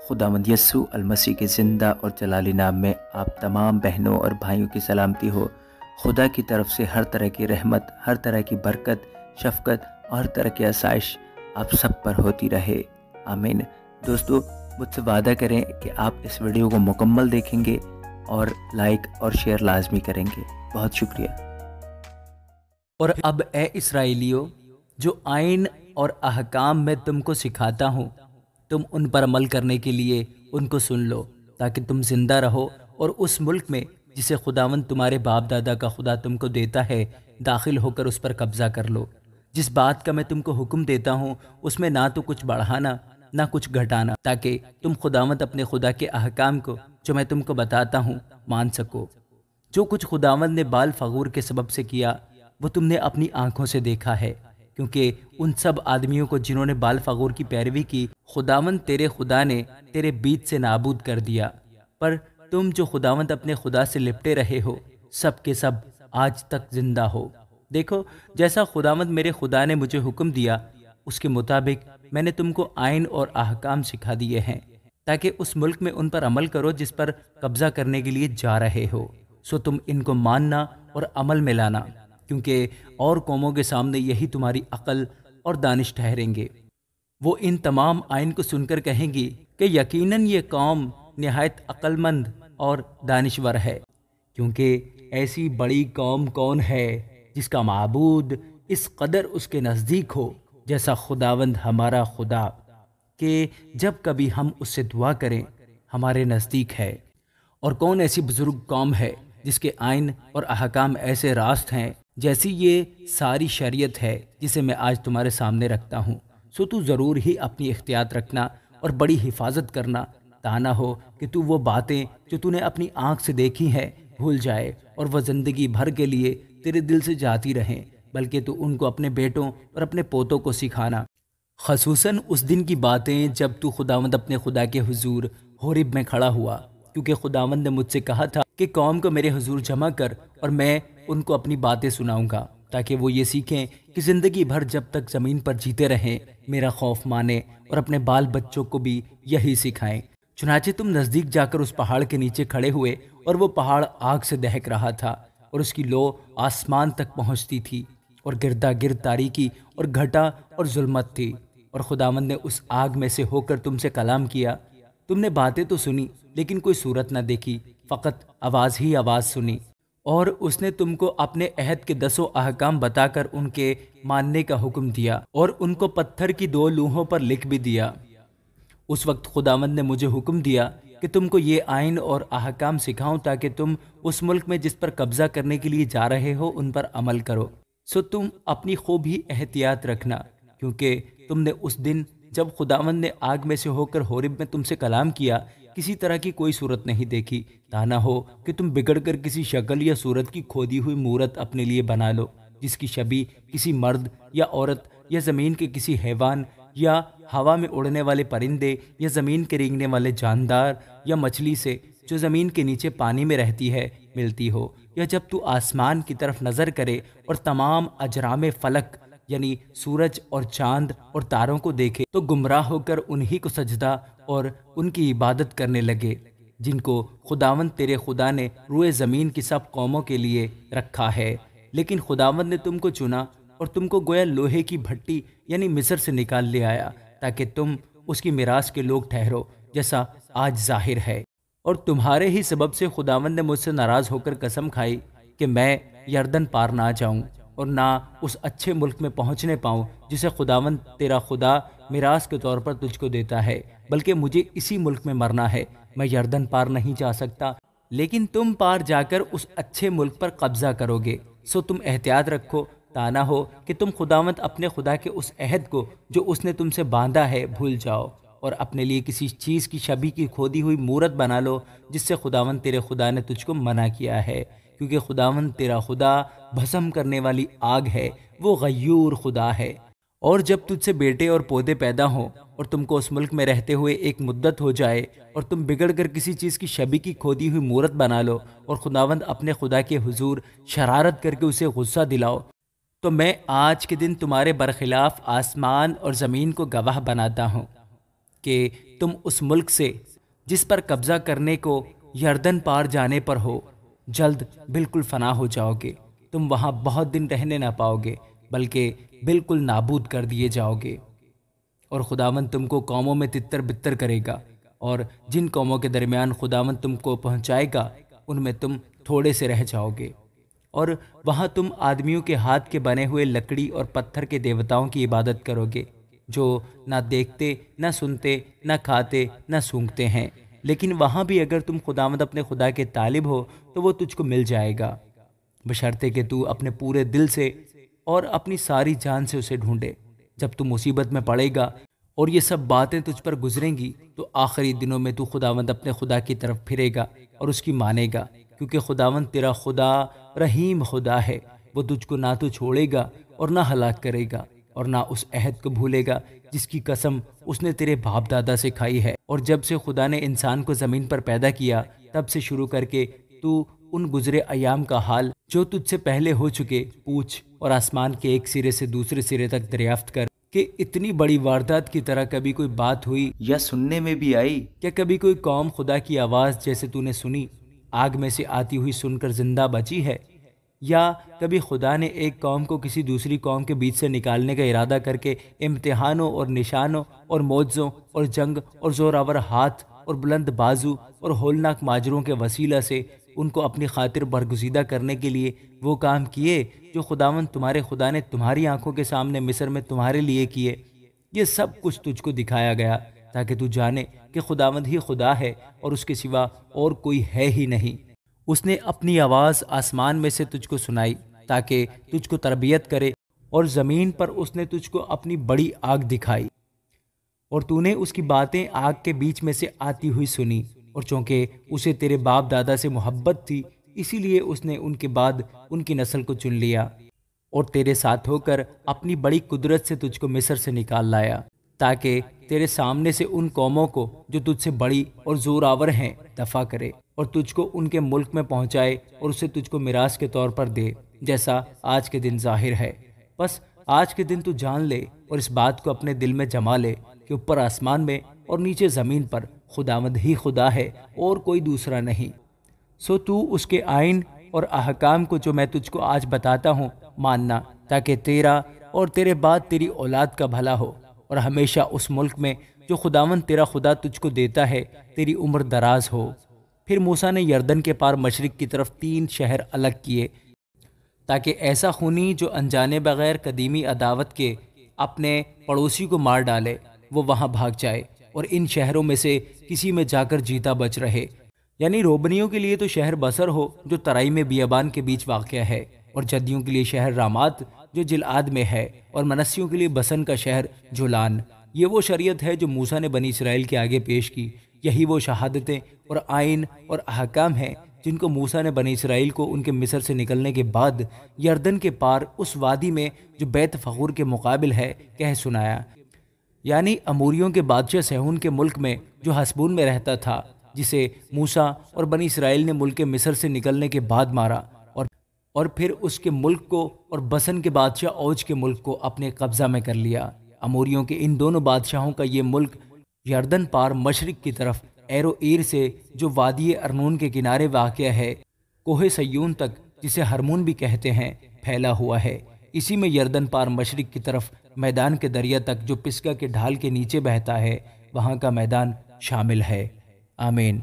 خداوند یسوع المسیح کے زندہ اور جلالی نام میں آپ تمام بہنوں اور بھائیوں کی سلامتی ہو۔ خدا کی طرف سے ہر طرح کی رحمت، ہر طرح کی برکت، شفقت اور ہر طرح کی آسائش آپ سب پر ہوتی رہے، آمین۔ دوستو، مجھ سے وعدہ کریں کہ آپ اس ویڈیو کو مکمل دیکھیں گے اور لائک اور شیئر لازمی کریں گے۔ بہت شکریہ۔ اور اب اے اسرائیلیو، جو آئین اور احکام میں تم کو سکھاتا ہوں، تم ان پر عمل کرنے کے لیے ان کو سن لو، تاکہ تم زندہ رہو اور اس ملک میں جسے خداوند تمہارے باپ دادا کا خدا تم کو دیتا ہے داخل ہو کر اس پر قبضہ کر لو۔ جس بات کا میں تم کو حکم دیتا ہوں اس میں نہ تو کچھ بڑھانا نہ کچھ گھٹانا، تاکہ تم خداوند اپنے خدا کے احکام کو جو میں تم کو بتاتا ہوں مان سکو۔ جو کچھ خداوند نے بال فغور کے سبب سے کیا وہ تم نے اپنی آنکھوں سے دیکھا ہے، کیونکہ ان سب آدمیوں کو جنہوں نے بال فغور کی پیروی کی خداوند تیرے خدا نے تیرے بیچ سے نابود کر دیا۔ پر تم جو خداوند اپنے خدا سے لپٹے رہے ہو، سب کے سب آج تک زندہ ہو۔ دیکھو، جیسا خداوند میرے خدا نے مجھے حکم دیا اس کے مطابق میں نے تم کو آئین اور احکام سکھا دیے ہیں، تاکہ اس ملک میں ان پر عمل کرو جس پر قبضہ کرنے کے لیے جا رہے ہو۔ سو تم ان کو ماننا اور عمل میں لانا، کیونکہ اور قوموں کے سامنے یہی تمہاری عقل اور دانش ٹھہریں گے۔ وہ ان تمام آئین کو سن کر کہیں گی کہ یقیناً یہ قوم نہایت عقل مند اور دانشور ہے، کیونکہ ایسی بڑی قوم کون ہے جس کا معبود اس قدر اس کے نزدیک ہو جیسا خداوند ہمارا خدا، کہ جب کبھی ہم اس سے دعا کریں ہمارے نزدیک ہے۔ اور کون ایسی بزرگ قوم ہے جس کے آئین اور احکام ایسے راست ہیں جیسی یہ ساری شریعت ہے جسے میں آج تمہارے سامنے رکھتا ہوں۔ سو تو ضرور ہی اپنی احتیاط رکھنا اور بڑی حفاظت کرنا، تا نہ ہو کہ تو وہ باتیں جو تو نے اپنی آنکھ سے دیکھی ہیں بھول جائے اور وہ زندگی بھر کے لیے تیرے دل سے جاتی رہیں، بلکہ تو ان کو اپنے بیٹوں اور اپنے پوتوں کو سکھانا، خصوصاً اس دن کی باتیں جب تو خداوند اپنے خدا کے حضور حورب میں کھڑا ہوا، کیونکہ خداوند نے مجھ سے کہا تھا کہ قوم کو میرے حضور جمع کر اور میں ان کو اپنی باتیں سناؤں گا، تاکہ وہ یہ سیکھیں کہ زندگی بھر جب تک زمین پر جیتے رہیں میرا خوف مانیں اور اپنے بال بچوں کو بھی یہی سکھائیں۔ چنانچہ تم نزدیک جا کر اس پہاڑ کے نیچے کھڑے ہوئے، اور وہ پہاڑ آگ سے دہک رہا تھا اور اس کی لو آسمان تک پہنچتی تھی، اور گردا گرد تاریکی اور گھٹا اور ظلمت تھی۔ اور خداوند نے اس آگ میں سے ہو کر تم سے کلام کیا۔ تم نے باتیں تو سنی لیکن کوئی صورت نہ دیکھی، فقط آواز ہی آواز سنی۔ اور اس نے تم کو اپنے عہد کے 10 احکام بتا کر ان کے ماننے کا حکم دیا، اور ان کو پتھر کی 2 لوحوں پر لکھ بھی دیا۔ اس وقت خداوند نے مجھے حکم دیا کہ تم کو یہ آئین اور احکام سکھاؤں، تاکہ تم اس ملک میں جس پر قبضہ کرنے کے لیے جا رہے ہو ان پر عمل کرو۔ سو تم اپنی خوب ہی احتیاط رکھنا، کیونکہ تم نے اس دن جب خداوند نے آگ میں سے ہو کر حورب میں تم سے کلام کیا کسی طرح کی کوئی صورت نہیں دیکھی، تا نہ ہو کہ تم بگڑ کر کسی شکل یا صورت کی کھودی ہوئی مورت اپنے لیے بنا لو، جس کی شبیہ کسی مرد یا عورت یا زمین کے کسی حیوان یا ہوا میں اڑنے والے پرندے یا زمین کے رینگنے والے جاندار یا مچھلی سے جو زمین کے نیچے پانی میں رہتی ہے ملتی ہو، یا جب تو آسمان کی طرف نظر کرے اور تمام اجرام فلک یعنی سورج اور چاند اور تاروں کو دیکھے تو گمراہ ہو کر انہی کو سجدہ اور ان کی عبادت کرنے لگے جن کو خداوند تیرے خدا نے روئے زمین کی سب قوموں کے لیے رکھا ہے۔ لیکن خداوند نے تم کو چنا اور تم کو گویا لوہے کی بھٹی یعنی مصر سے نکال لے آیا، تاکہ تم اس کی میراث کے لوگ ٹھہرو، جیسا آج ظاہر ہے۔ اور تمہارے ہی سبب سے خداوند نے مجھ سے ناراض ہو کر قسم کھائی کہ میں یردن پار نہ جاؤں اور نہ اس اچھے ملک میں پہنچنے پاؤں جسے خداوند تیرا خدا میراث کے طور پر تجھ کو دیتا ہے، بلکہ مجھے اسی ملک میں مرنا ہے۔ میں یردن پار نہیں جا سکتا، لیکن تم پار جا کر اس اچھے ملک پر قبضہ کرو گے۔ سو تم احتیاط رکھو، تا نہ ہو کہ تم خداوند اپنے خدا کے اس عہد کو جو اس نے تم سے باندھا ہے بھول جاؤ، اور اپنے لیے کسی چیز کی شبیہ کی کھودی ہوئی مورت بنا لو جس سے خداوند تیرے خدا نے تجھ کو منع کیا ہے، کیونکہ خداوند تیرا خدا بھسم کرنے والی آگ ہے، وہ غیور خدا ہے۔ اور جب تجھ سے بیٹے اور پودے پیدا ہوں اور تم کو اس ملک میں رہتے ہوئے ایک مدت ہو جائے اور تم بگڑ کر کسی چیز کی شبیہ کی کھودی ہوئی مورت بنا لو اور خداوند اپنے خدا کے حضور شرارت کر کے اسے غصہ دلاؤ، تو میں آج کے دن تمہارے برخلاف آسمان اور زمین کو گواہ بناتا ہوں کہ تم اس ملک سے جس پر قبضہ کرنے کو یردن پار جانے پر ہو جلد بالکل فنا ہو جاؤ گے۔ تم وہاں بہت دن رہنے نہ پاؤ گے بلکہ بالکل نابود کر دیے جاؤ گے، اور خداوند تم کو قوموں میں تتر بتر کرے گا، اور جن قوموں کے درمیان خداوند تم کو پہنچائے گا ان میں تم تھوڑے سے رہ جاؤ گے، اور وہاں تم آدمیوں کے ہاتھ کے بنے ہوئے لکڑی اور پتھر کے دیوتاؤں کی عبادت کرو گے، جو نہ دیکھتے نہ سنتے نہ کھاتے نہ سونگھتے ہیں، لیکن وہاں بھی اگر تم خداوند اپنے خدا کے طالب ہو تو وہ تجھ کو مل جائے گا، بشرطے کہ تو اپنے پورے دل سے اور اپنی ساری جان سے اسے ڈھونڈے۔ جب تو مصیبت میں پڑے گا اور یہ سب باتیں تجھ پر گزریں گی تو آخری دنوں میں تو خداوند اپنے خدا کی طرف پھرے گا اور اس کی مانے گا، کیونکہ خداوند تیرا خدا رحیم خدا ہے، وہ تجھ کو نہ تو چھوڑے گا اور نہ ہلاک کرے گا، اور نہ اس عہد کو بھولے گا جس کی قسم اس نے تیرے باپ دادا سے کھائی ہے۔ اور جب سے خدا نے انسان کو زمین پر پیدا کیا تب سے شروع کر کے تو ان گزرے ایام کا حال جو تجھ سے پہلے ہو چکے پوچھ، اور آسمان کے ایک سرے سے دوسرے سرے تک دریافت کر کہ اتنی بڑی واردات کی طرح کبھی کوئی بات ہوئی یا سننے میں بھی آئی؟ کیا کبھی کوئی قوم خدا کی آواز جیسے تو نے سنی آگ میں سے آتی ہوئی سن کر زندہ بچی ہے؟ یا کبھی خدا نے ایک قوم کو کسی دوسری قوم کے بیچ سے نکالنے کا ارادہ کر کے امتحانوں اور نشانوں اور معجزوں اور جنگ اور زوراور ہاتھ اور بلند بازو اور ہولناک ماجروں کے وسیلہ سے ان کو اپنی خاطر برگزیدہ کرنے کے لیے وہ کام کیے جو خداوند تمہارے خدا نے تمہاری آنکھوں کے سامنے مصر میں تمہارے لیے کیے؟ یہ سب کچھ تجھ کو دکھایا گیا تاکہ تو جانے کہ خداوند ہی خدا ہے اور اس کے سوا اور کوئی ہے ہی نہیں۔ اس نے اپنی آواز آسمان میں سے تجھ کو سنائی تاکہ تجھ کو تربیت کرے، اور زمین پر اس نے تجھ کو اپنی بڑی آگ دکھائی، اور تو نے اس کی باتیں آگ کے بیچ میں سے آتی ہوئی سنی، اور چونکہ اسے تیرے باپ دادا سے محبت تھی اسی لیے اس نے ان کے بعد ان کی نسل کو چن لیا اور تیرے ساتھ ہو کر اپنی بڑی قدرت سے تجھ کو مصر سے نکال لایا، تاکہ تیرے سامنے سے ان قوموں کو جو تجھ سے بڑی اور زور آور ہیں دفع کرے، اور تجھ کو ان کے ملک میں پہنچائے اور اسے تجھ کو میراث کے طور پر دے، جیسا آج کے دن ظاہر ہے۔ بس آج کے دن تو جان لے اور اس بات کو اپنے دل میں جما لے کہ اوپر آسمان میں اور نیچے زمین پر خداوند ہی خدا ہے اور کوئی دوسرا نہیں۔ سو تو اس کے آئین اور احکام کو جو میں تجھ کو آج بتاتا ہوں ماننا، تاکہ تیرا اور تیرے بعد تیری اولاد کا بھلا ہو، اور ہمیشہ اس ملک میں جو خداوند تیرا خدا تجھ کو دیتا ہے تیری عمر دراز ہو۔ پھر موسیٰ نے یردن کے پار مشرق کی طرف 3 شہر الگ کیے تاکہ ایسا خونی جو انجانے بغیر قدیمی عداوت کے اپنے پڑوسی کو مار ڈالے وہ وہاں بھاگ جائے، اور ان شہروں میں سے کسی میں جا کر جیتا بچ رہے۔ یعنی روبنیوں کے لیے تو شہر بصر ہو جو ترائی میں بیابان کے بیچ واقع ہے، اور جدیوں کے لیے شہر رامات جو جلعاد میں ہے، اور منسیوں کے لیے بسن کا شہر جولان۔ یہ وہ شریعت ہے جو موسیٰ نے بنی اسرائیل کے آگے پیش کی، یہی وہ شہادتیں اور آئین اور احکام ہیں جن کو موسیٰ نے بنی اسرائیل کو ان کے مصر سے نکلنے کے بعد یردن کے پار اس وادی میں جو بیت فغور کے مقابل ہے کہہ سنایا، یعنی اموریوں کے بادشاہ سیہون کے ملک میں جو حسبون میں رہتا تھا، جسے موسیٰ اور بنی اسرائیل نے ملک مصر سے نکلنے کے بعد مارا، اور پھر اس کے ملک کو اور بسن کے بادشاہ اوج کے ملک کو اپنے قبضہ میں کر لیا۔ اموریوں کے ان دونوں بادشاہوں کا یہ ملک یردن پار مشرق کی طرف ایرو ایر سے جو وادی ارنون کے کنارے واقع ہے کوہ سیون تک، جسے ہرمون بھی کہتے ہیں، پھیلا ہوا ہے۔ اسی میں یردن پار مشرق کی طرف میدان کے دریا تک جو پسگا کے ڈھال کے نیچے بہتا ہے وہاں کا میدان شامل ہے۔ آمین۔